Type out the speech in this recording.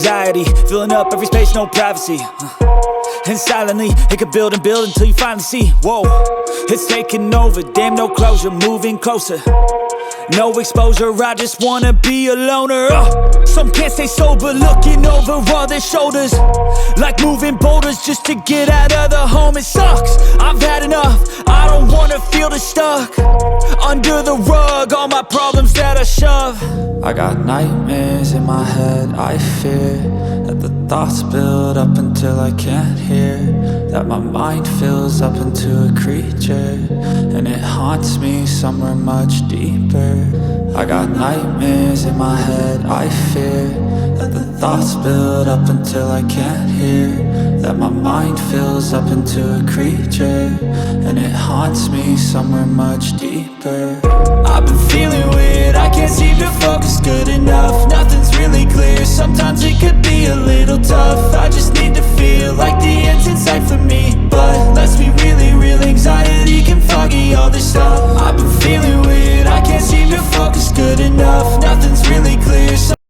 Anxiety, filling up every space, no privacy. And silently, it could build and build until you finally see, whoa, it's taking over, damn, no closure, moving closer. No exposure, I just wanna be a loner. Some can't stay sober, looking over all their shoulders, like moving boulders just to get out of the home. It sucks, I've had enough, I don't wanna feel the stuck under the rug, all my problems that I shove. I got nightmares in my head, I fear that the thoughts build up until I can't hear, that my mind fills up into a creature, and it haunts me somewhere much deeper. I got nightmares in my head, I fear that the thoughts build up until I can't hear, that my mind fills up into a creature, and it haunts me somewhere much deeper. I've been feeling weird, I can't seem to focus good enough, nothing's really clear, sometimes it could be a little tough, I just need to feel